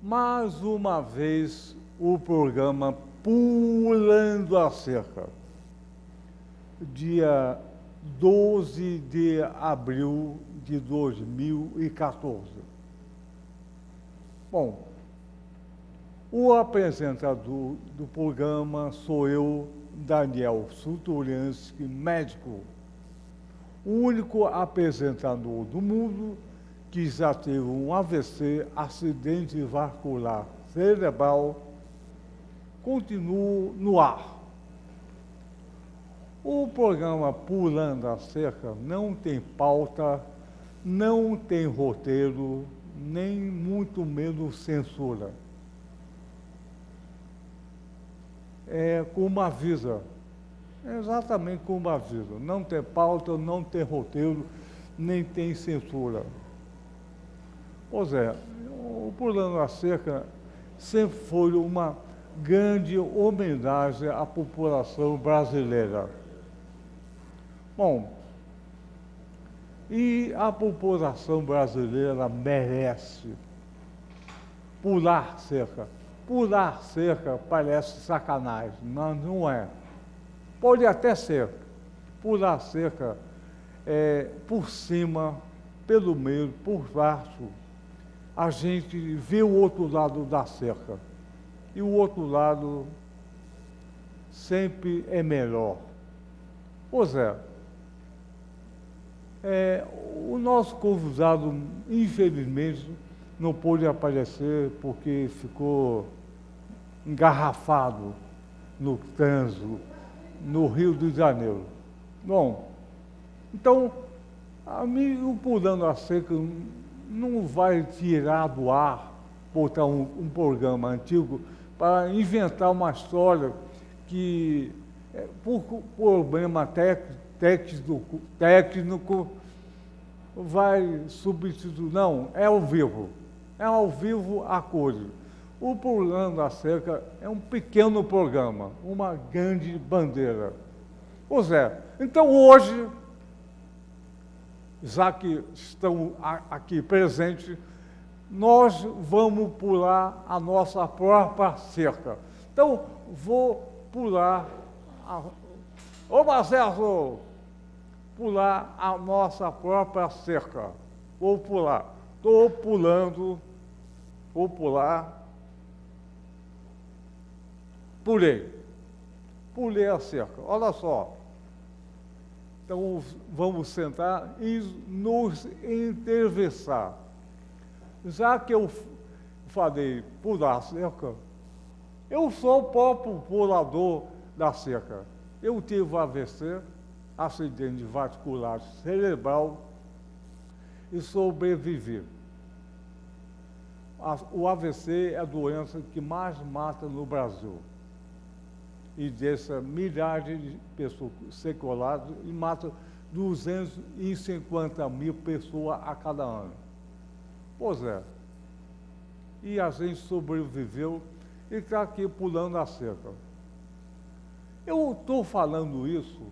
Mais uma vez, o programa Pulando a Cerca, dia 12 de abril de 2014. Bom, o apresentador do programa sou eu, Daniel Suturiansky, médico, o único apresentador do mundo que já teve um AVC, acidente vascular cerebral. Continuo no ar. O programa Pulando a Cerca não tem pauta, não tem roteiro, nem muito menos censura. É como avisa, exatamente como avisa. Não tem pauta, não tem roteiro, nem tem censura. Pois é, o Pulando a Cerca sempre foi uma grande homenagem à população brasileira. Bom, e a população brasileira merece pular cerca. Pular cerca parece sacanagem, mas não é. Pode até ser. Pular cerca por cima, pelo meio, por baixo. A gente vê o outro lado da cerca. E o outro lado sempre é melhor. Pois é. O nosso convidado, infelizmente, não pôde aparecer porque ficou engarrafado no trânsito, no Rio de Janeiro. Bom, então, o Pulando a Cerca não vai tirar do ar, botar um programa antigo para inventar uma história que, por problema técnico, vai substituir. Não, é ao vivo. É ao vivo a cores. O Pulando a Cerca é um pequeno programa, uma grande bandeira. Pois é, então hoje, já que estão aqui presentes, nós vamos pular a nossa própria cerca. Então, vou pular Ô Marcelo, pular a nossa própria cerca. Vou pular. Estou pulando, vou pular. Pulei. Pulei a cerca. Olha só. Então, vamos sentar e nos entrevistar. Já que eu falei pular a cerca, eu sou o próprio pulador da cerca. Eu tive AVC, acidente vascular cerebral, e sobrevivi. O AVC é a doença que mais mata no Brasil. E deixa milhares de pessoas seculadas e mata 250 mil pessoas a cada ano. Pois é. E a gente sobreviveu e está aqui pulando a cerca. Eu estou falando isso,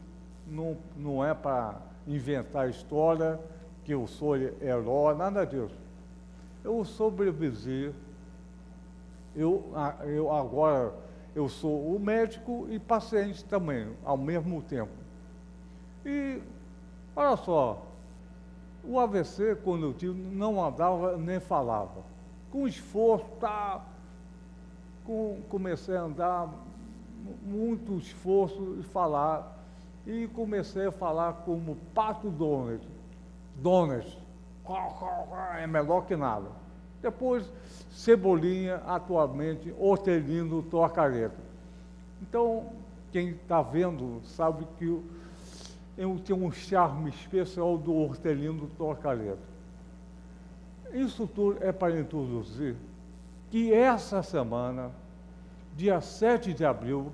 não é para inventar história, que eu sou herói, nada disso. Eu sobrevivi, agora eu sou o médico e paciente também, ao mesmo tempo. E, olha só, o AVC, quando eu tive, não andava nem falava. Com esforço, comecei a andar, muito esforço e falar, e comecei a falar como Pato Donald. É melhor que nada. Depois, Cebolinha, atualmente, Hortelino Torcareta. Então, quem está vendo sabe que eu tenho um charme especial do Hortelino Torcareta. Isso tudo é para introduzir que essa semana, dia 7 de abril,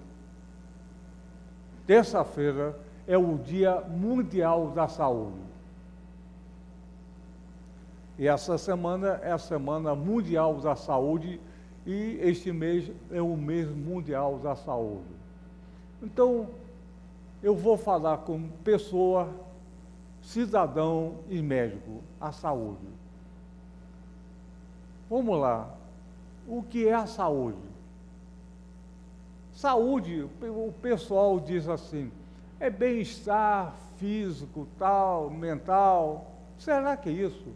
terça-feira, é o Dia Mundial da Saúde. E essa semana é a Semana Mundial da Saúde e este mês é o mês mundial da saúde. Então, eu vou falar como pessoa, cidadão e médico, a saúde. Vamos lá. o que é a saúde? Saúde, o pessoal diz assim, é bem-estar físico, tal, mental. Será que é isso?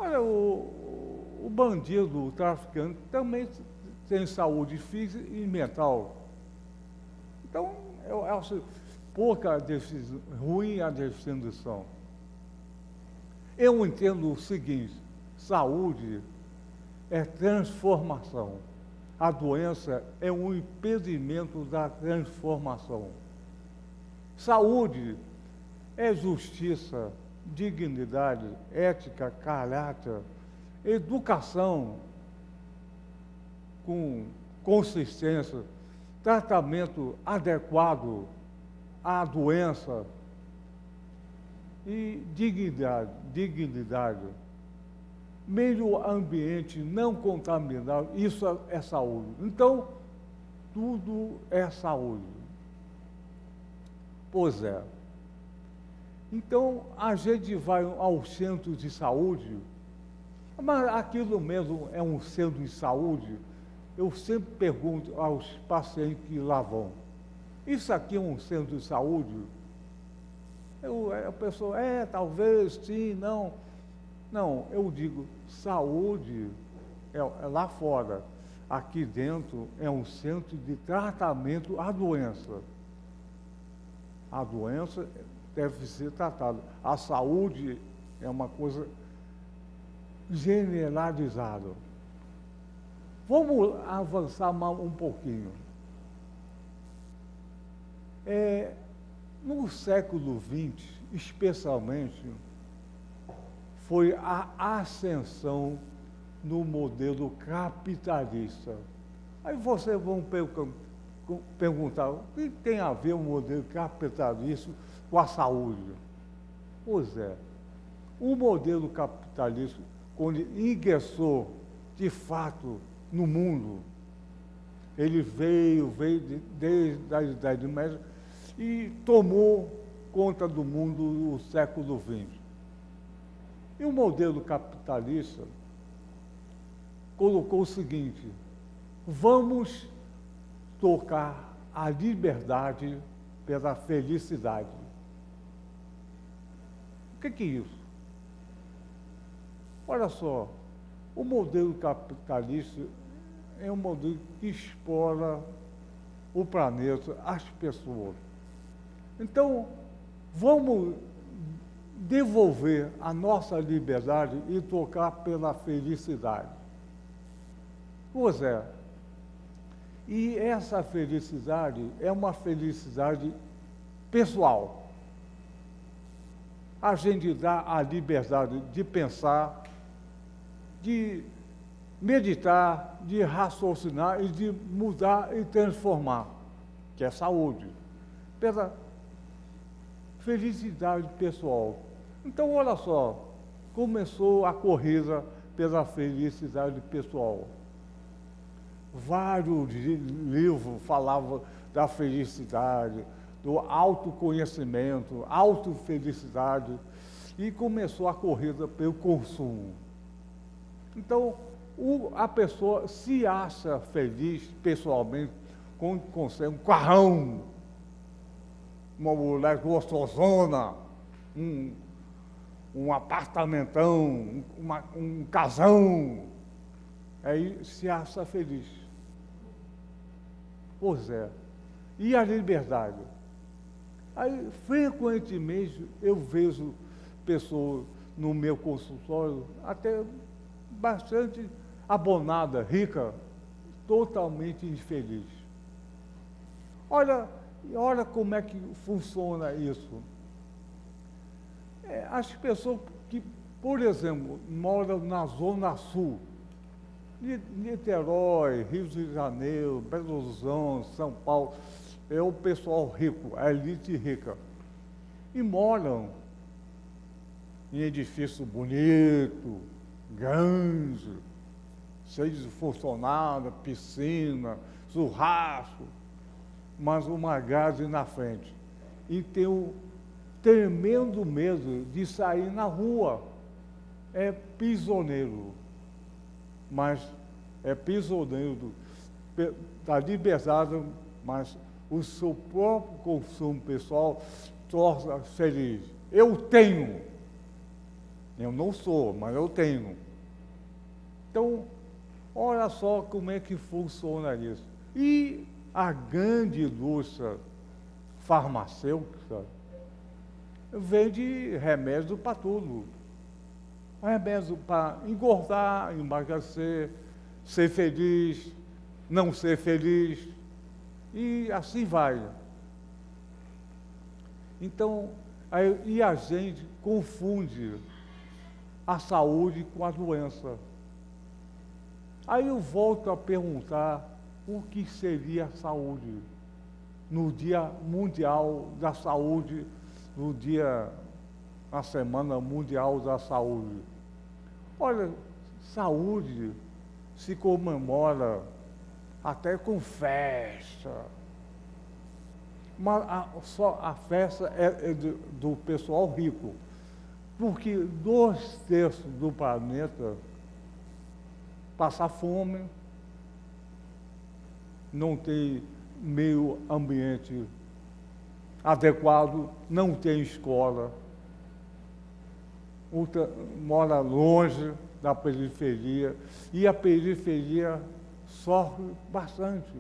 Olha, o bandido, o traficante, também tem saúde física e mental. Então, eu acho pouca definição, ruim a definição. Eu entendo o seguinte, saúde é transformação. A doença é um impedimento da transformação. Saúde é justiça, dignidade, ética, caráter, educação com consistência, tratamento adequado à doença e dignidade. Meio ambiente não contaminado, isso é saúde. Então, tudo é saúde. Pois é. Então, a gente vai ao centro de saúde, mas aquilo mesmo é um centro de saúde? Eu sempre pergunto aos pacientes que lá vão, isso aqui é um centro de saúde? A pessoa, talvez, sim, não. Não, eu digo, saúde é lá fora. Aqui dentro é um centro de tratamento à doença. A doença deve ser tratada. A saúde é uma coisa generalizada. Vamos avançar um pouquinho. No século XX, especialmente, foi a ascensão no modelo capitalista. Aí vocês vão perguntar, o que tem a ver o modelo capitalista com a saúde? Pois é, o modelo capitalista, quando ingressou de fato no mundo, ele veio desde a Idade Média e tomou conta do mundo no século XX. E o modelo capitalista colocou o seguinte: vamos trocar a liberdade pela felicidade. O que é isso? Olha só, o modelo capitalista é um modelo que explora o planeta, as pessoas. Então, vamos devolver a nossa liberdade e trocar pela felicidade. Pois é. E essa felicidade é uma felicidade pessoal. A gente dá a liberdade de pensar, de meditar, de raciocinar e de mudar e transformar, que é saúde, pela felicidade pessoal. Então, olha só, começou a corrida pela felicidade pessoal. Vários livros falavam da felicidade, do autoconhecimento, autofelicidade, e começou a corrida pelo consumo. Então, a pessoa se acha feliz pessoalmente quando consegue um carrão, uma mulher gostosona, um apartamentão, um casão, aí se acha feliz. Pois é. E a liberdade? Aí, frequentemente, eu vejo pessoas no meu consultório, até bastante abonada, rica, totalmente infeliz. Olha como é que funciona isso. As pessoas que, por exemplo, moram na Zona Sul, Niterói, Rio de Janeiro, Belo Horizonte, São Paulo, é o pessoal rico, a elite rica. E moram em edifício bonito, grande, cheio de funcionários, piscina, churrasco, mas uma grade na frente. E tem um tremendo medo de sair na rua. É prisioneiro. mas é prisioneiro da liberdade, mas o seu próprio consumo pessoal torna feliz. Eu tenho. Eu não sou, mas eu tenho. Então, olha só como é que funciona isso. E a grande indústria farmacêutica vende remédio para tudo. Remédio para engordar, emagrecer, ser feliz, não ser feliz, e assim vai. Então, e a gente confunde a saúde com a doença. Aí eu volto a perguntar o que seria a saúde no Dia Mundial da Saúde, na Semana Mundial da Saúde. Olha, saúde se comemora até com festa. Mas só a festa é do pessoal rico, porque 2/3 do planeta passa fome, não tem meio ambiente adequado, não tem escola, mora longe da periferia, e a periferia sofre bastante.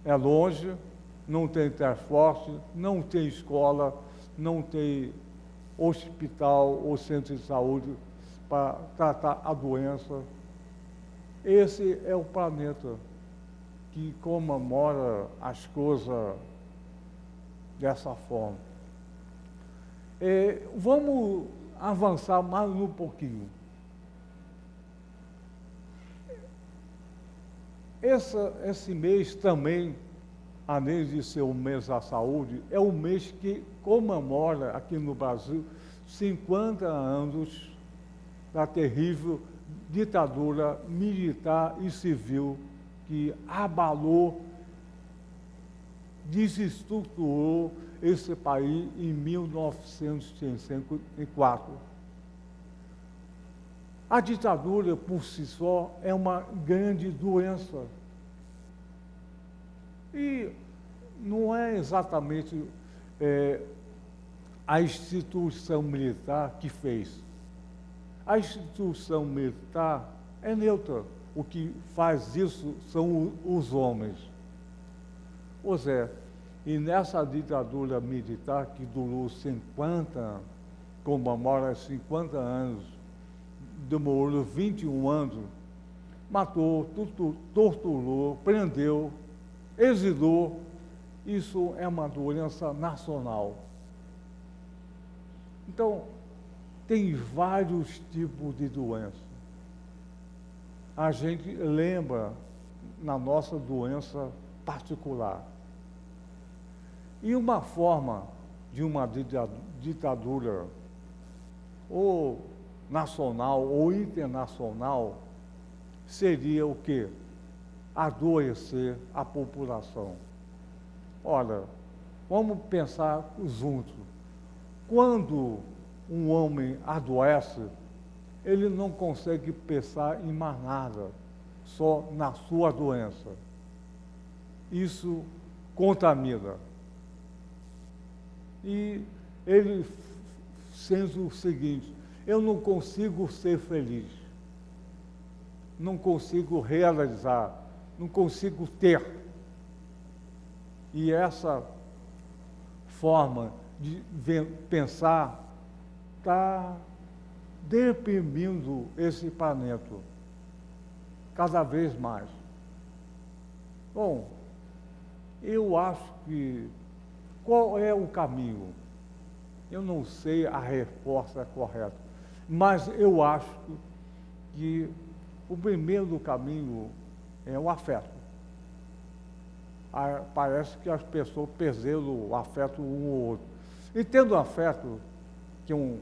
É longe, não tem transporte, não tem escola, não tem hospital ou centro de saúde para tratar a doença. Esse é o planeta que comemora as coisas dessa forma. Vamos avançar mais um pouquinho. Esse mês também, além de ser o mês da saúde, é o mês que comemora aqui no Brasil 50 anos da terrível ditadura militar e civil que abalou, desestruturou esse país em 1964. A ditadura, por si só, é uma grande doença. E não é exatamente a instituição militar que fez. A instituição militar é neutra. O que faz isso são os homens. Pois é, e nessa ditadura militar que durou 50, comemora 50 anos, demorou 21 anos, matou, torturou, prendeu, exilou. Isso é uma doença nacional. Então, tem vários tipos de doença. A gente lembra na nossa doença particular. E uma forma de uma ditadura, ou nacional ou internacional, seria o quê? Adoecer a população. Olha, vamos pensar juntos. Quando um homem adoece, ele não consegue pensar em mais nada, só na sua doença. Isso contamina. E ele sente o seguinte: eu não consigo ser feliz, não consigo realizar, não consigo ter. E essa forma de pensar está deprimindo esse planeta cada vez mais. Bom, eu acho que qual é o caminho? Eu não sei a resposta correta, mas eu acho que o primeiro caminho é o afeto. Parece que as pessoas perderam o afeto um ao outro. E tendo afeto, que é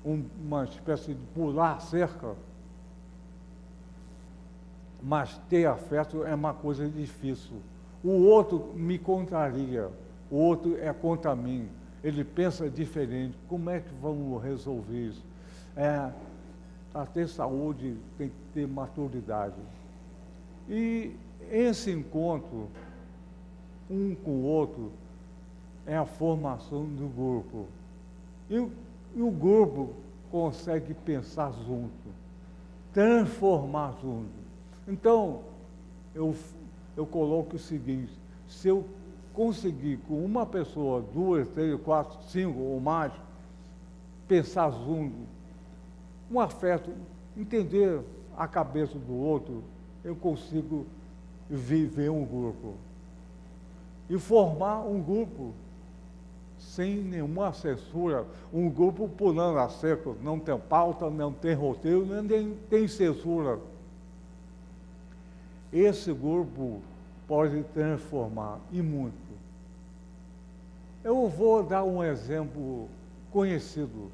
uma espécie de pular a cerca, mas ter afeto é uma coisa difícil. O outro me contraria, o outro é contra mim, ele pensa diferente. Como é que vamos resolver isso? para ter saúde, tem que ter maturidade. E esse encontro, um com o outro, é a formação do grupo. E o grupo consegue pensar junto, transformar junto. Então, eu coloco o seguinte: se eu conseguir com uma pessoa, 2, 3, 4, 5 ou mais, pensar junto, um afeto, entender a cabeça do outro, eu consigo viver um grupo. E formar um grupo sem nenhuma censura, um grupo pulando a seco, não tem pauta, não tem roteiro, nem tem censura. Esse grupo pode transformar, e muito. Eu vou dar um exemplo conhecido.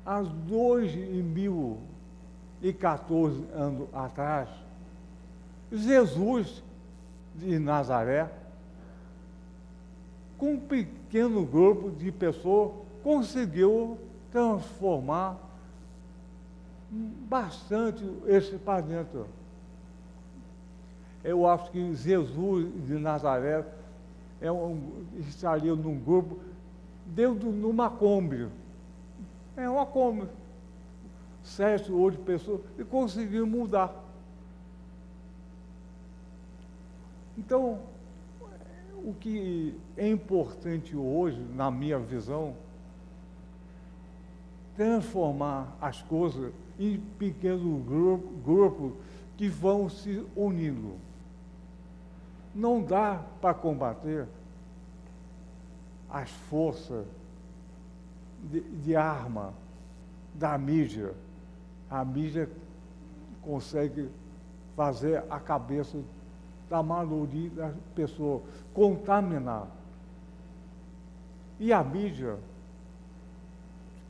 Há 2014 anos atrás, Jesus de Nazaré, com um pequeno grupo de pessoas, conseguiu transformar bastante esse para dentro. Eu acho que Jesus de Nazaré estaria num grupo, dentro numa Kombi. É uma Kombi. 7, 8 pessoas, e conseguiu mudar. Então, o que é importante hoje, na minha visão, transformar as coisas em pequenos grupos que vão se unindo. Não dá para combater as forças de arma da mídia. A mídia consegue fazer a cabeça da maioria das pessoas, contaminar. E a mídia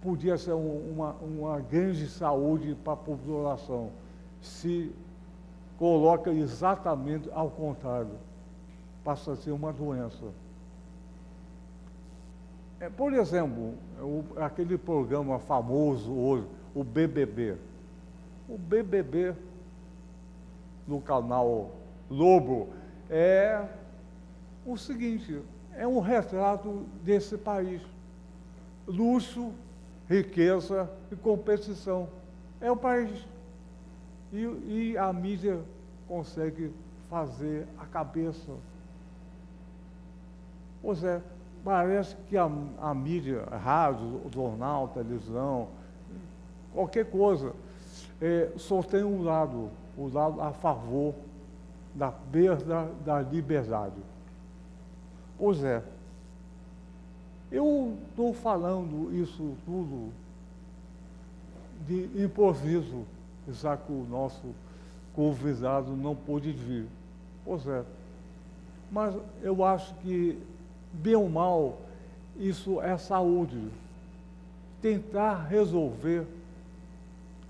podia ser uma grande saúde para a população, se coloca exatamente ao contrário, passa a ser uma doença. Por exemplo, aquele programa famoso hoje, o BBB. O BBB, no canal Lobo, é o seguinte: é um retrato desse país. Luxo, riqueza e competição. É o país. E a mídia consegue fazer a cabeça. Pois é, parece que a mídia, rádio, jornal, televisão, qualquer coisa, só tem um lado, o lado a favor da perda da liberdade. Pois é, eu estou falando isso tudo de improviso, já que o nosso convidado não pôde vir. Pois é, mas eu acho que, bem ou mal, isso é saúde. Tentar resolver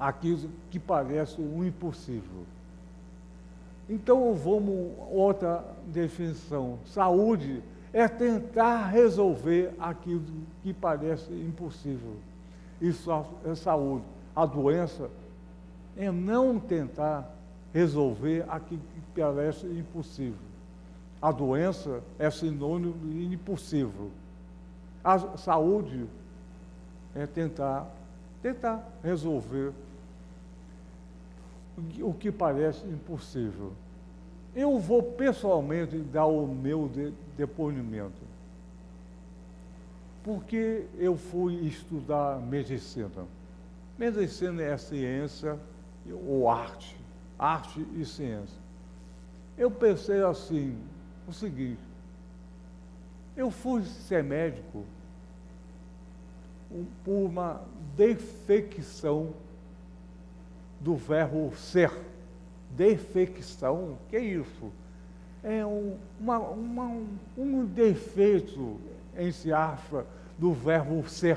aquilo que parece um impossível. Então, vamos outra definição. Saúde é tentar resolver aquilo que parece impossível. Isso é saúde. A doença é não tentar resolver aquilo que parece impossível. A doença é sinônimo de impossível. A saúde é tentar resolver o que parece impossível. Eu vou pessoalmente dar o meu depoimento, porque eu fui estudar medicina. Medicina é ciência ou arte e ciência. Eu pensei assim, o seguinte: eu fui ser médico por uma defecção do verbo ser. Defecção, que é isso? É um defeito, entre aspas, do verbo ser.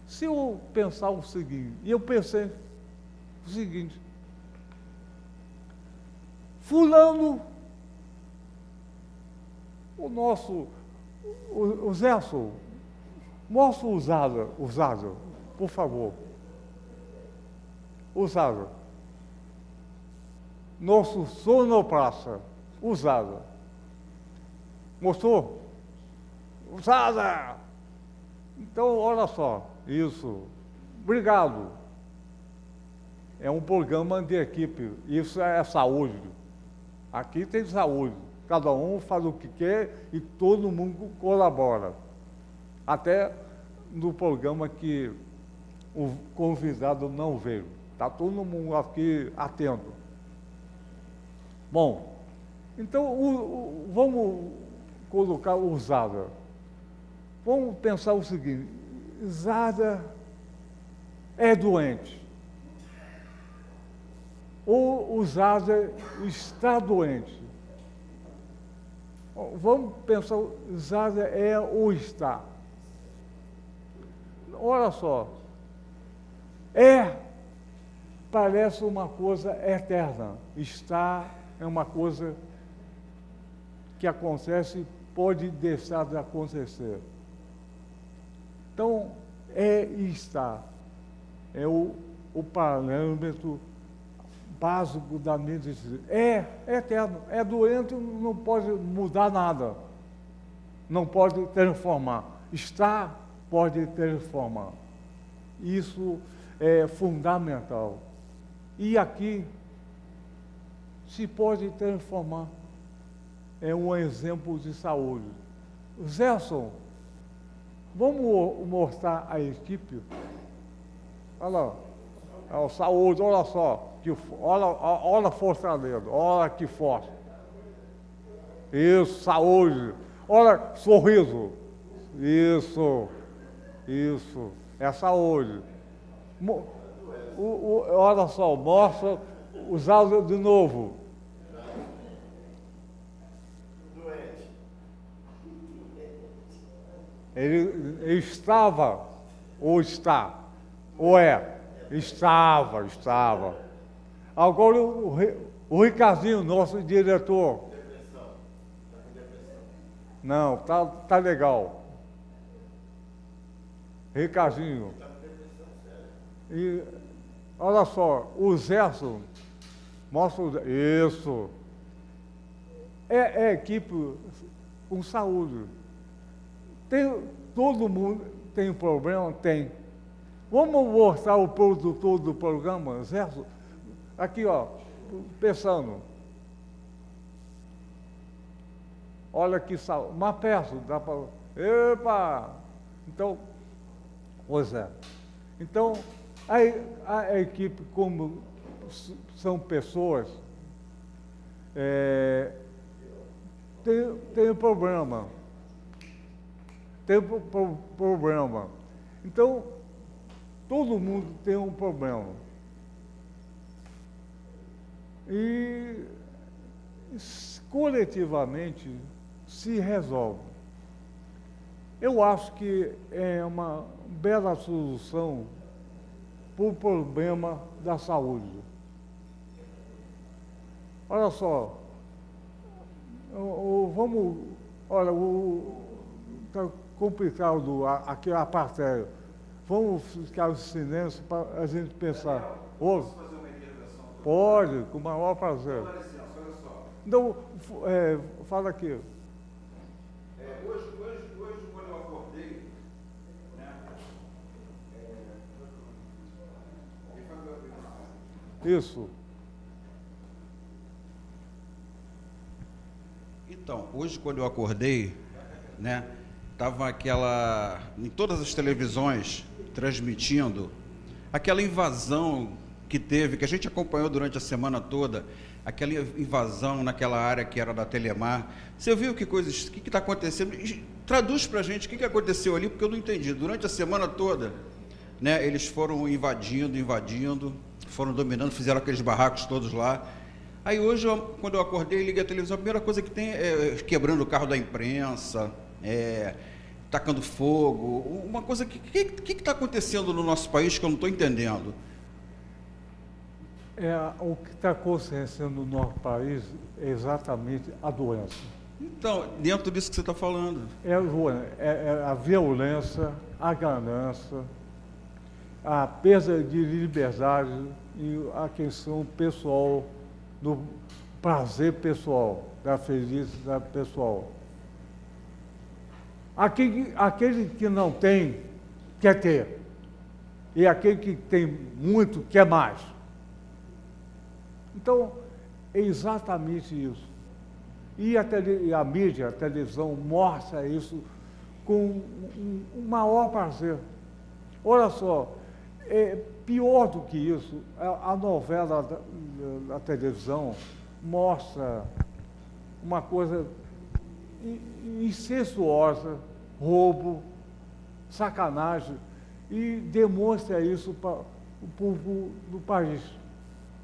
Se eu pensar o seguinte, e eu pensei o seguinte: fulano, o Zécio, moço usado, por favor. Usada. Nosso sonoplasta, usada. Mostrou? Usada! Então, olha só, isso. Obrigado. É um programa de equipe, isso é saúde. Aqui tem saúde. Cada um faz o que quer e todo mundo colabora. Até no programa que o convidado não veio. Está todo mundo aqui atento. Bom, então vamos colocar usada. Vamos pensar o seguinte, usada é doente. Ou usada está doente. Vamos pensar, usada é ou está. Olha só, parece uma coisa eterna. Está é uma coisa que acontece e pode deixar de acontecer. Então, e está. É o parâmetro básico da medicina. É eterno, é doente, não pode mudar nada. Não pode transformar. Está, pode transformar. Isso é fundamental. E aqui se pode transformar. É um exemplo de saúde. Gerson, vamos mostrar a equipe? Olha lá, saúde, olha só, olha a Fortaleza, olha que forte. Isso, saúde, olha, sorriso. Isso, é saúde. Olha só, mostra, usado de novo. Ele estava, ou está, ou é, estava. Agora o Ricardinho, nosso diretor. Não, tá legal. Ricardinho. E olha só, o Gerson, mostra isso. É equipe com saúde. Todo mundo tem problema? Tem. Vamos mostrar o produtor do programa, Gerson? Aqui, ó, pensando. Olha que saúde. Mais perto, dá para... Epa! Então, pois é. Então, a equipe, como são pessoas, tem problema. Tem problema. Então, todo mundo tem um problema. E coletivamente se resolve. Eu acho que é uma bela solução para o problema da saúde. Olha só, olha, está complicado aqui a plateia. Vamos ficar em silêncio para a gente pensar. Posso fazer uma intervenção? Pode, com o maior prazer. Dá licença, olha só. Então, fala aqui. Hoje, quando eu acordei, né? Isso. Então, hoje quando eu acordei, né? Tava em todas as televisões transmitindo aquela invasão que teve, que a gente acompanhou durante a semana toda, aquela invasão naquela área que era da Telemar. Você viu que está acontecendo? Traduz para a gente o que aconteceu ali, porque eu não entendi. Durante a semana toda, né, eles foram invadindo, foram dominando, fizeram aqueles barracos todos lá. Aí hoje, quando eu acordei, liguei a televisão, a primeira coisa que tem é quebrando o carro da imprensa, tacando fogo, uma coisa que está acontecendo no nosso país que eu não estou entendendo. O que está acontecendo no nosso país é exatamente a doença. Então, dentro disso que você está falando. É a violência, a ganância. a perda de liberdade e a questão pessoal, do prazer pessoal, da felicidade pessoal. Aquele que não tem, quer ter. E aquele que tem muito, quer mais. Então, é exatamente isso. E a mídia, a televisão, mostra isso com um maior prazer. Olha só, pior do que isso, a novela da televisão mostra uma coisa incestuosa, roubo, sacanagem, e demonstra isso para o público do país.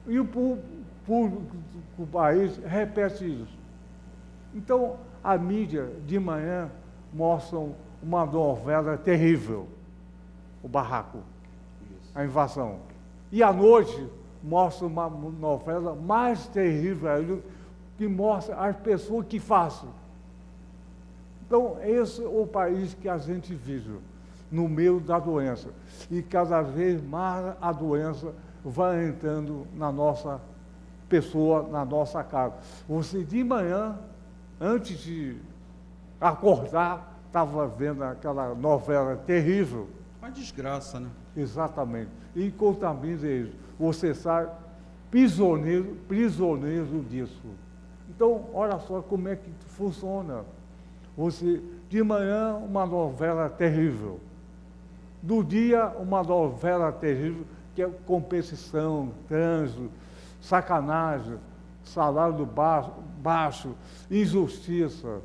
E o público do país repete isso. Então, a mídia, de manhã, mostra uma novela terrível, o barraco, a invasão. E à noite, mostra uma novela mais terrível ainda, que mostra as pessoas que fazem. Então, esse é o país que a gente vive, no meio da doença. E cada vez mais a doença vai entrando na nossa pessoa, na nossa casa. Você, de manhã, antes de acordar, estava vendo aquela novela terrível. Uma desgraça, né? Exatamente. E contamina isso. Você sai prisioneiro disso. Então, olha só como é que funciona. Você, de manhã, uma novela terrível. Do dia, uma novela terrível, que é competição, trânsito, sacanagem, salário baixo, injustiça,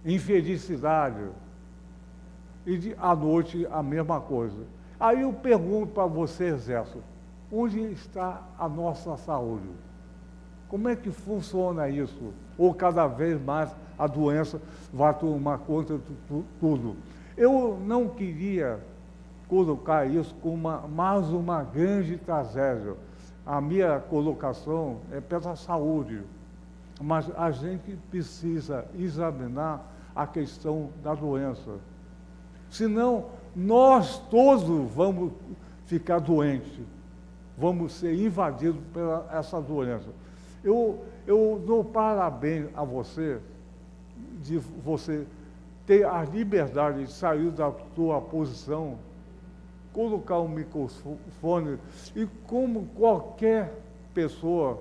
infelicidade. E à noite, a mesma coisa. Aí eu pergunto para você, Exército, onde está a nossa saúde? Como é que funciona isso? Ou cada vez mais a doença vai tomar conta de tudo? Eu não queria colocar isso como mais uma grande tragédia. A minha colocação é pela saúde, mas a gente precisa examinar a questão da doença. Senão, nós todos vamos ficar doentes, vamos ser invadidos por essa doença. Eu dou parabéns a você, de você ter a liberdade de sair da sua posição, colocar um microfone, e como qualquer pessoa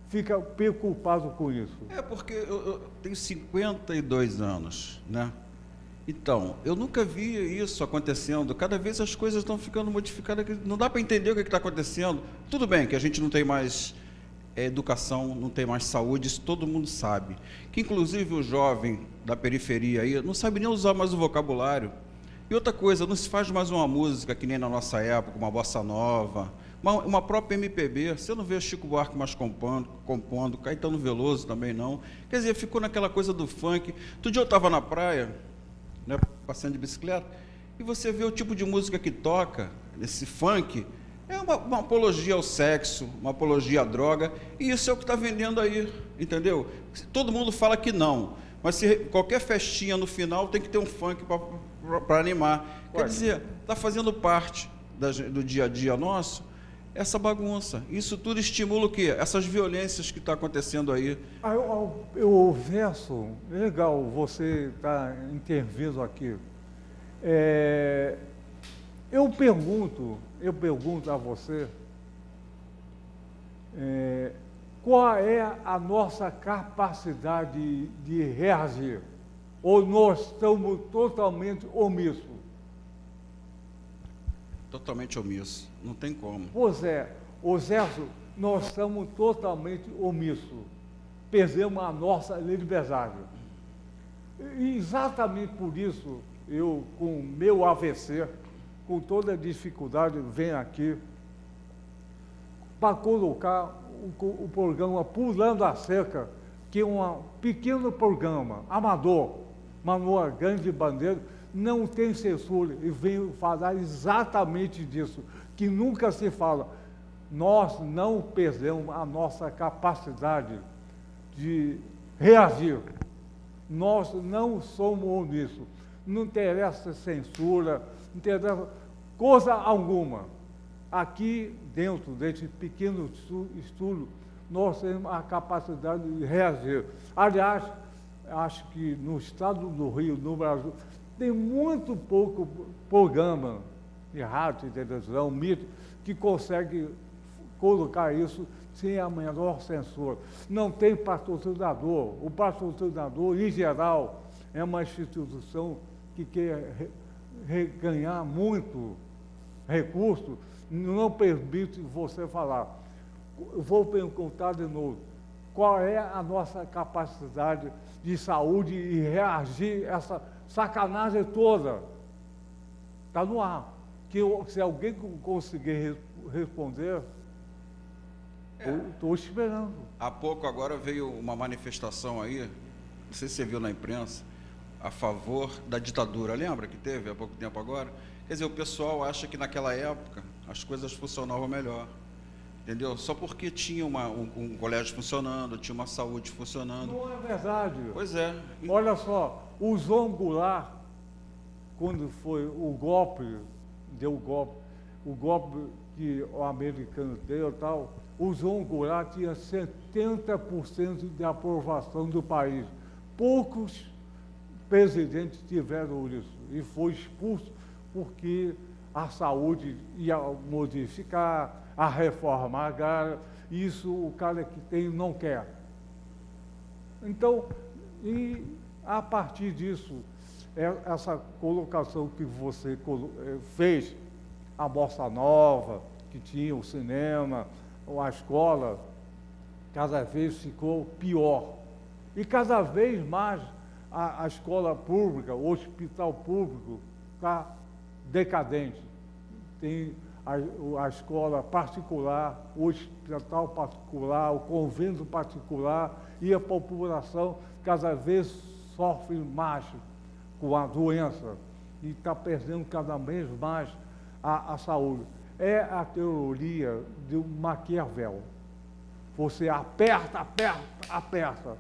fica preocupado com isso. É porque eu tenho 52 anos, né? Então, eu nunca vi isso acontecendo. Cada vez as coisas estão ficando modificadas, não dá para entender o que está acontecendo. Tudo bem que a gente não tem mais educação, não tem mais saúde, isso todo mundo sabe. Que inclusive o jovem da periferia aí não sabe nem usar mais o vocabulário. E outra coisa, não se faz mais uma música que nem na nossa época, uma bossa nova, uma própria MPB. Você não vê Chico Buarque mais compondo, Caetano Veloso também não. Quer dizer, ficou naquela coisa do funk. Outro dia eu estava na praia, né, passando de bicicleta, e você vê o tipo de música que toca, esse funk, é uma apologia ao sexo, uma apologia à droga, e isso é o que está vendendo aí, entendeu? Todo mundo fala que não, mas se qualquer festinha no final tem que ter um funk para animar. Quer dizer, está fazendo parte do dia a dia nosso, essa bagunça. Isso tudo estimula o quê? Essas violências que estão acontecendo aí. O verso, legal, você está intervindo aqui. Eu pergunto a você, qual é a nossa capacidade de reagir? Ou nós estamos totalmente omissos? Totalmente omisso, não tem como. Pois é, Zércio, nós estamos totalmente omissos. Perdemos a nossa liberdade. E exatamente por isso, eu, com meu AVC, com toda a dificuldade, venho aqui para colocar o programa Pulando a Cerca, que é um pequeno programa, amador, mas uma grande bandeira, não tem censura, e venho falar exatamente disso, que nunca se fala. Nós não perdemos a nossa capacidade de reagir. Nós não somos omissos. Não interessa censura, não interessa coisa alguma. Aqui, dentro desse pequeno estudo, nós temos a capacidade de reagir. Aliás, acho que no estado do Rio, no Brasil, tem muito pouco programa de rádio, de televisão, mídia, que consegue colocar isso sem a menor censura. Não tem patrocinador. O patrocinador, em geral, é uma instituição que quer ganhar muito recurso, não permite você falar. Eu vou perguntar de novo, qual é a nossa capacidade de saúde e reagir a essa sacanagem toda? Está no ar. Se alguém conseguir responder, estou esperando. Há pouco agora veio uma manifestação aí, não sei se você viu na imprensa, a favor da ditadura. Lembra que teve há pouco tempo agora? Quer dizer, o pessoal acha que naquela época as coisas funcionavam melhor. Entendeu? Só porque tinha um colégio funcionando, tinha uma saúde funcionando. Não é verdade. Pois é. Olha só, o João Goulart, quando foi o golpe, o golpe que o americano deu e tal, o João Goulart tinha 70% de aprovação do país. Poucos presidentes tiveram isso e foi expulso porque a saúde ia modificar, a reforma agrária, isso o cara que tem não quer. Então, e a partir disso, essa colocação que você fez, a Bossa Nova, que tinha o cinema, a escola, cada vez ficou pior. E cada vez mais a escola pública, o hospital público está decadente. Tem a escola particular, o hospital particular, o convento particular, e a população cada vez sofre mais com a doença e está perdendo cada vez mais a saúde. É a teoria do Maquiavel. Você aperta, aperta, aperta.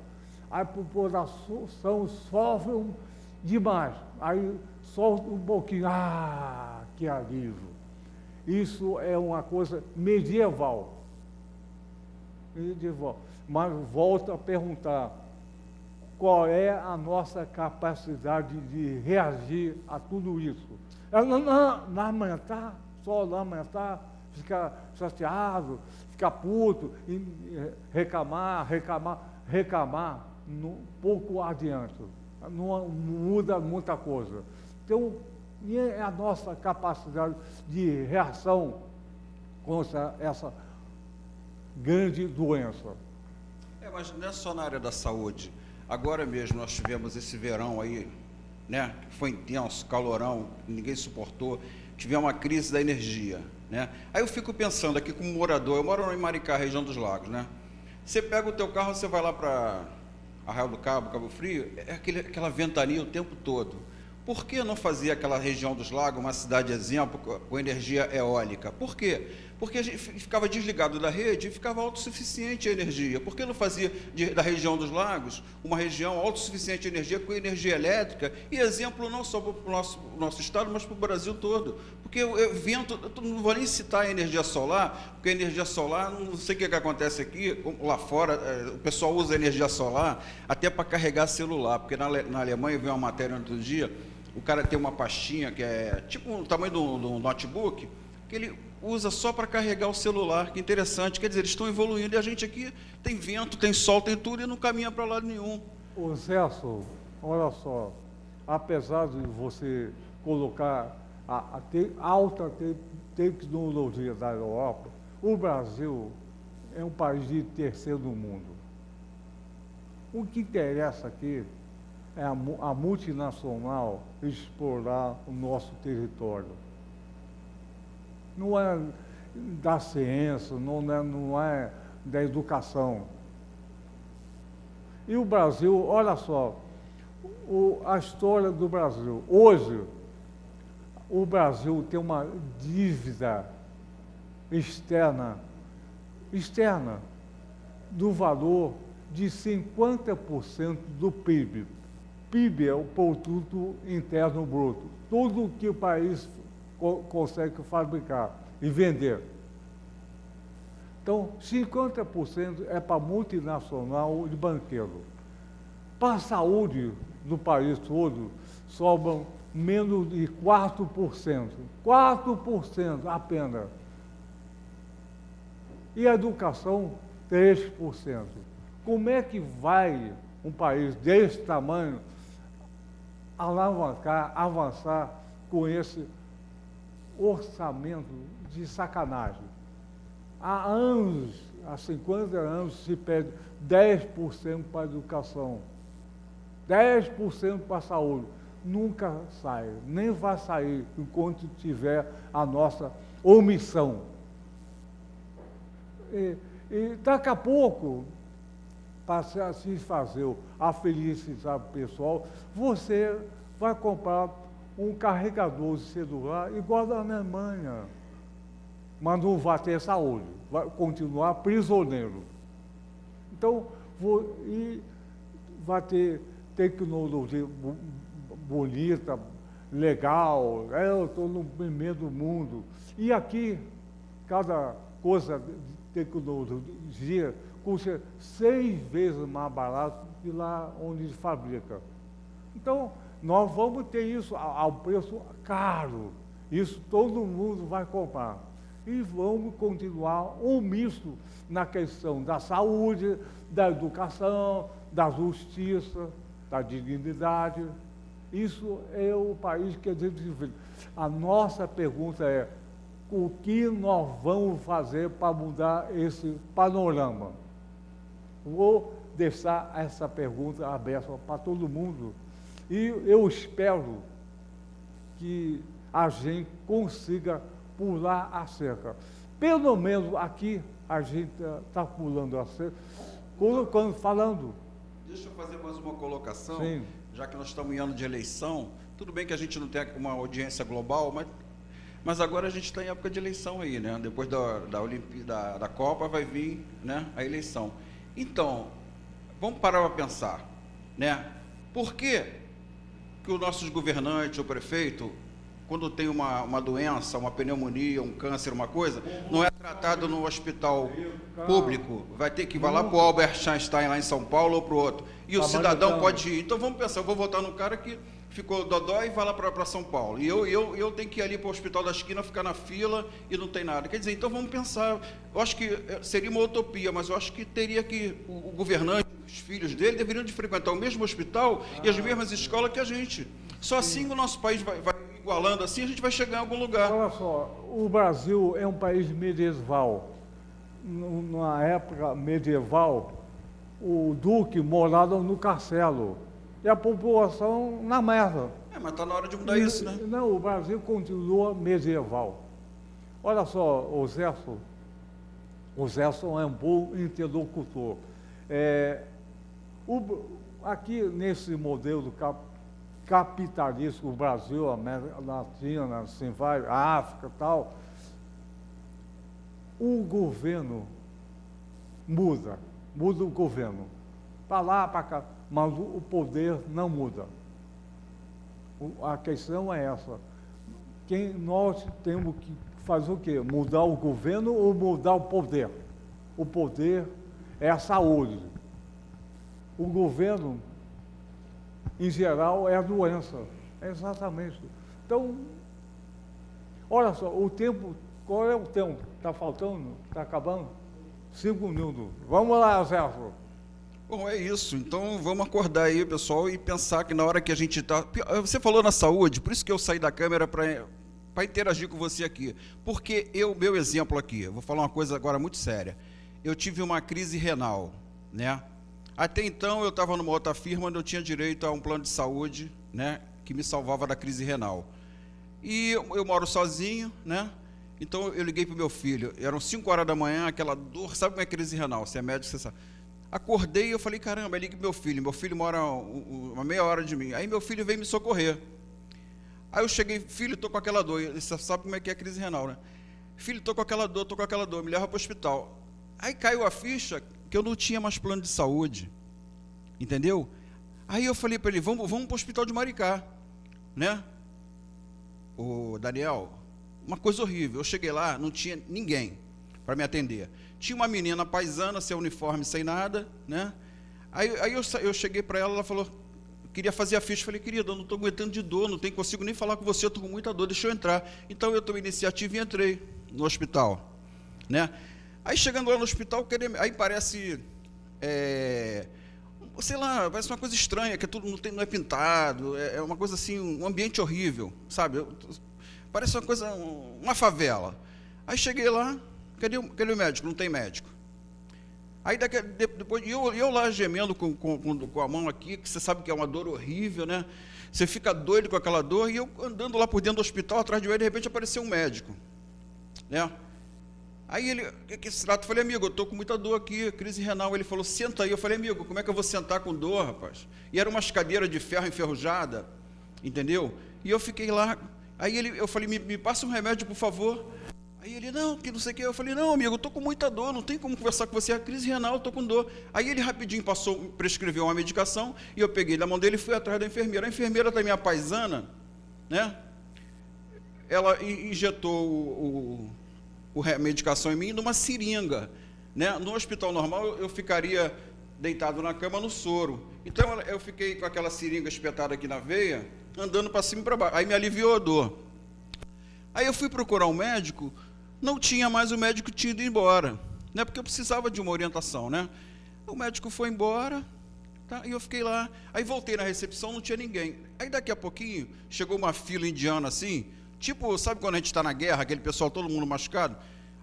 A população sofre demais. Aí solta um pouquinho. Ah, que alívio. Isso é uma coisa medieval. Mas volto a perguntar, qual é a nossa capacidade de reagir a tudo isso? Lamentar, só lamentar, ficar chateado, ficar puto, reclamar, pouco adiante. Não muda muita coisa. Então, e é a nossa capacidade de reação contra essa grande doença. Mas não é só na área da saúde. Agora mesmo nós tivemos esse verão aí, né, que foi intenso, calorão, ninguém suportou, tivemos uma crise da energia, né? Aí eu fico pensando aqui como morador, eu moro em Maricá, região dos Lagos, né? Você pega o teu carro, você vai lá para Arraial do Cabo, Cabo Frio, é aquela ventania o tempo todo. Por que não fazer aquela região dos Lagos, uma cidade exemplo, com energia eólica? Por quê? Porque a gente ficava desligado da rede e ficava autossuficiente a energia. Por que não fazia da região dos Lagos uma região autossuficiente em energia com energia elétrica? E exemplo não só para o nosso estado, mas para o Brasil todo. Porque o vento, eu não vou nem citar a energia solar, porque a energia solar, não sei o que acontece aqui, lá fora, o pessoal usa a energia solar até para carregar celular, porque na Alemanha eu vi uma matéria no outro dia, o cara tem uma pastinha que é tipo o tamanho do notebook, que ele usa só para carregar o celular, que interessante, quer dizer, eles estão evoluindo, e a gente aqui tem vento, tem sol, tem tudo, e não caminha para lado nenhum. Ô Celso, olha só, apesar de você colocar a alta tecnologia da Europa, o Brasil é um país de terceiro mundo. O que interessa aqui é a multinacional explorar o nosso território. Não é da ciência, não é da educação. E o Brasil, olha só, a história do Brasil. Hoje, o Brasil tem uma dívida externa do valor de 50% do PIB. PIB é o Produto Interno Bruto. Tudo que o país consegue fabricar e vender. Então, 50% é para multinacional e banqueiro. Para a saúde do país todo, sobram menos de 4%. 4% apenas. E a educação, 3%. Como é que vai um país desse tamanho alavancar, avançar com esse orçamento de sacanagem? Há anos, há 50 anos, se pede 10% para a educação, 10% para a saúde. Nunca sai, nem vai sair enquanto tiver a nossa omissão. E daqui a pouco, para satisfazer a felicidade pessoal, você vai comprar um carregador de celular igual da Alemanha, mas não vai ter saúde, vai continuar prisioneiro. Então, vai ter tecnologia bonita, legal, eu estou no primeiro do mundo. E aqui, cada coisa de tecnologia custa 6 vezes mais barato que lá onde se fabrica. Então, nós vamos ter isso ao preço caro. Isso todo mundo vai comprar. E vamos continuar omisso na questão da saúde, da educação, da justiça, da dignidade. Isso é o país que a gente vive. A nossa pergunta é: o que nós vamos fazer para mudar esse panorama? Vou deixar essa pergunta aberta para todo mundo. E eu espero que a gente consiga pular a cerca. Pelo menos aqui a gente está pulando a cerca, falando. Deixa eu fazer mais uma colocação. Sim. Já que nós estamos em ano de eleição, tudo bem que a gente não tem uma audiência global, mas agora a gente está em época de eleição aí, né? Depois da Copa vai vir, né, a eleição. Então, vamos parar para pensar, né? Por que os nossos governantes, o prefeito, quando tem uma doença, uma pneumonia, um câncer, uma coisa, não é tratado no hospital público, vai ter que ir lá para o Albert Einstein, lá em São Paulo, ou para o outro. E o cidadão pode ir. Então vamos pensar, eu vou votar no cara que ficou dodói e vai lá para São Paulo. E eu tenho que ir ali para o hospital da esquina, ficar na fila e não tem nada. Quer dizer, então vamos pensar, eu acho que seria uma utopia, mas eu acho que teria que, o governante, os filhos dele, deveriam de frequentar o mesmo hospital e as mesmas escolas que a gente. Só assim o nosso país vai igualando, assim a gente vai chegar em algum lugar. Olha só, o Brasil é um país medieval. Na época medieval, o duque morava no castelo e a população na merda. Mas está na hora de mudar isso, né? Não, o Brasil continua medieval. Olha só, o Zéson é um bom interlocutor. Aqui nesse modelo capitalista, o Brasil, a América Latina, assim vai, a África e tal, o governo muda o governo, para lá, para cá, mas o poder não muda. A questão é essa. Nós temos que fazer o quê? Mudar o governo ou mudar o poder? O poder é a saúde. O governo, em geral, é a doença. É exatamente. Então, olha só, o tempo, qual é o tempo? Está faltando? Está acabando? 5 minutos. Vamos lá, Sérgio. Bom, é isso. Então, vamos acordar aí, pessoal, e pensar que na hora que a gente está... Você falou na saúde, por isso que eu saí da câmera para interagir com você aqui. Porque meu exemplo aqui, eu vou falar uma coisa agora muito séria. Eu tive uma crise renal, né? Até então, eu estava numa outra firma onde eu tinha direito a um plano de saúde, né, que me salvava da crise renal. E eu moro sozinho, né? Então, eu liguei para o meu filho. Eram 5 horas da manhã, aquela dor. Sabe como é crise renal? Você é médico, você sabe. Acordei e eu falei, caramba, ligue para meu filho. Meu filho mora uma meia hora de mim. Aí, meu filho veio me socorrer. Aí, eu cheguei, filho, estou com aquela dor. Você sabe como é que é a crise renal, né? Filho, estou com aquela dor, me leva para o hospital. Aí, caiu a ficha que eu não tinha mais plano de saúde, entendeu? Aí eu falei para ele, vamos para o hospital de Maricá, né? O Daniel, uma coisa horrível. Eu cheguei lá, não tinha ninguém para me atender. Tinha uma menina paisana, sem uniforme, sem nada, né? Aí eu cheguei para ela, ela falou, queria fazer a ficha. Falei, querida, eu não estou aguentando de dor, não consigo nem falar com você, eu estou com muita dor, deixa eu entrar. Então eu tomei iniciativa e entrei no hospital, né? Aí chegando lá no hospital, aí parece, sei lá, parece uma coisa estranha, que tudo não é pintado, é uma coisa assim, um ambiente horrível, sabe? Parece uma coisa, uma favela. Aí cheguei lá, cadê o médico? Não tem médico. Aí depois, eu lá gemendo com a mão aqui, que você sabe que é uma dor horrível, né? Você fica doido com aquela dor, e eu andando lá por dentro do hospital, atrás de mim, de repente apareceu um médico, né? Aí ele, o que se trata? Eu falei, amigo, eu estou com muita dor aqui, crise renal. Ele falou, senta aí. Eu falei, amigo, como é que eu vou sentar com dor, rapaz? E eram umas cadeiras de ferro enferrujada, entendeu? E eu fiquei lá, aí eu falei, me passa um remédio, por favor. Aí ele, não, que não sei o que. Eu falei, não, amigo, eu estou com muita dor, não tem como conversar com você, é crise renal, eu estou com dor. Aí ele rapidinho prescreveu uma medicação, e eu peguei na mão dele e fui atrás da enfermeira. A enfermeira também, a paisana, né? Ela injetou a medicação em mim numa seringa, né? No hospital normal eu ficaria deitado na cama no soro. Então eu fiquei com aquela seringa espetada aqui na veia, andando para cima e para baixo. Aí me aliviou a dor. Aí eu fui procurar um médico, não tinha mais, o médico tinha ido embora, né? Porque eu precisava de uma orientação, né? O médico foi embora, tá? E eu fiquei lá. Aí voltei na recepção, não tinha ninguém. Aí daqui a pouquinho chegou uma fila indiana assim, tipo, sabe quando a gente está na guerra, aquele pessoal, todo mundo machucado?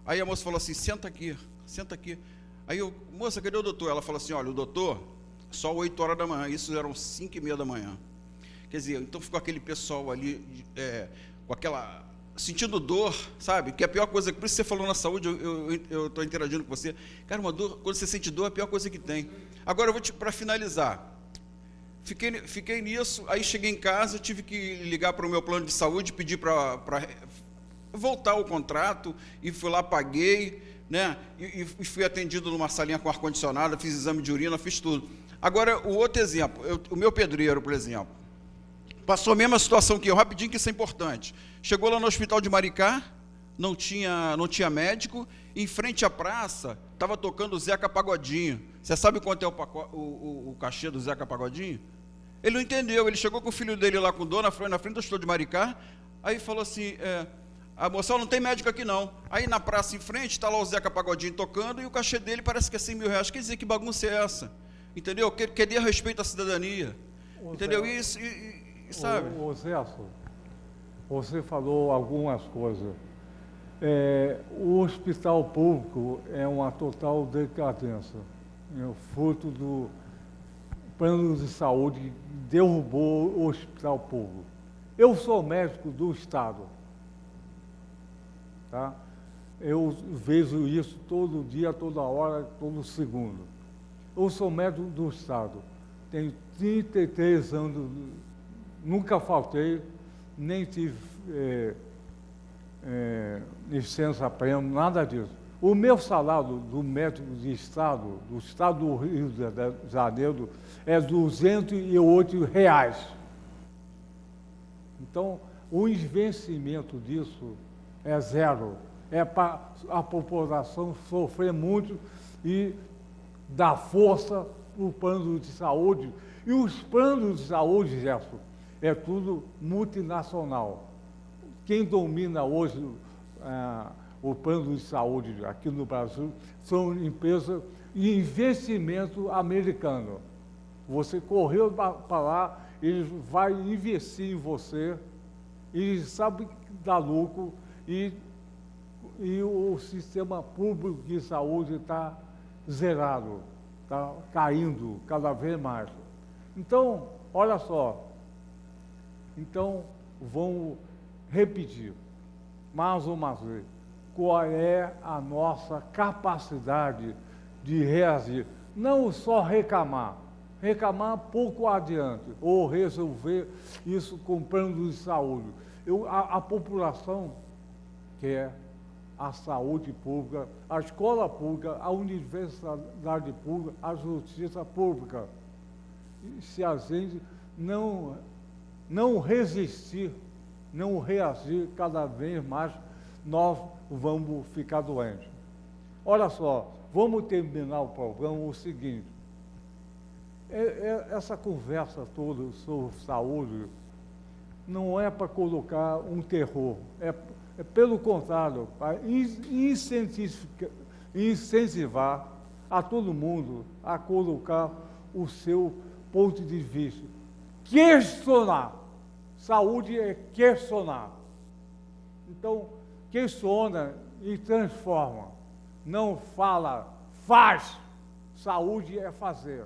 Aí a moça falou assim, senta aqui, senta aqui. Aí eu, moça, cadê o doutor? Ela falou assim, olha, o doutor, só 8 horas da manhã, isso eram 5:30 da manhã. Quer dizer, então ficou aquele pessoal ali, com aquela, sentindo dor, sabe? Que é a pior coisa, por isso você falou na saúde, eu estou interagindo com você. Cara, uma dor, quando você sente dor, é a pior coisa que tem. Agora eu vou para finalizar. Fiquei nisso, aí cheguei em casa, tive que ligar para o meu plano de saúde, pedir para voltar o contrato, e fui lá, paguei, né? E fui atendido numa salinha com ar-condicionado, fiz exame de urina, fiz tudo. Agora, o outro exemplo, o meu pedreiro, por exemplo, passou a mesma situação que eu, rapidinho, que isso é importante. Chegou lá no hospital de Maricá, não tinha médico, em frente à praça, estava tocando o Zeca Pagodinho. Você sabe quanto é o cachê do Zeca Pagodinho? Ele não entendeu, ele chegou com o filho dele lá com dor na frente do hospital de Maricá, aí falou assim, a moça, não tem médico aqui não. Aí na praça em frente, está lá o Zeca Pagodinho tocando, e o cachê dele parece que é 100 mil reais. Quer dizer, que bagunça é essa? Entendeu? Que dê respeito à cidadania. Entendeu? Isso, sabe? Ô Celso, você falou algumas coisas. O hospital público é uma total decadência. É o fruto do plano de saúde que derrubou o hospital público. Eu sou médico do Estado. Tá? Eu vejo isso todo dia, toda hora, todo segundo. Eu sou médico do Estado. Tenho 33 anos, nunca faltei, nem tive licença-prêmio, nada disso. O meu salário do médico de Estado, do Estado do Rio de Janeiro, é R$208. Então, o investimento disso é zero. É para a população sofrer muito e dar força para o plano de saúde. E os planos de saúde, Gerson, é tudo multinacional. Quem domina hoje o plano de saúde aqui no Brasil são empresas de investimento americano. Você correu para lá, eles vão investir em você, eles sabem dar lucro, e o sistema público de saúde está zerado, está caindo cada vez mais. Então, olha só, vamos repetir, mais uma vez, qual é a nossa capacidade de reagir, não só reclamar pouco adiante, ou resolver isso com plano de saúde. A população quer a saúde pública, a escola pública, a universidade pública, a justiça pública. E se a gente não resistir, não reagir cada vez mais, nós vamos ficar doentes. Olha só, vamos terminar o programa o seguinte, essa conversa toda sobre saúde não é para colocar um terror, é pelo contrário, para incentivar a todo mundo a colocar o seu ponto de vista. Questionar. Saúde é questionar. Então, questiona e transforma. Não fala, faz. Saúde é fazer.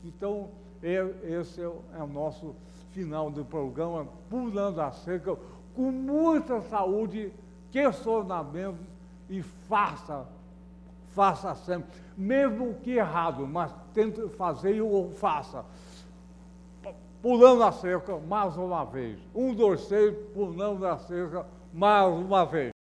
Então, esse é o nosso final do programa, Pulando a Cerca, com muita saúde, questionamento e faça sempre, mesmo que errado, mas tente fazer ou faça. Pulando a cerca mais uma vez. 1, 2, 3, pulando a cerca mais uma vez.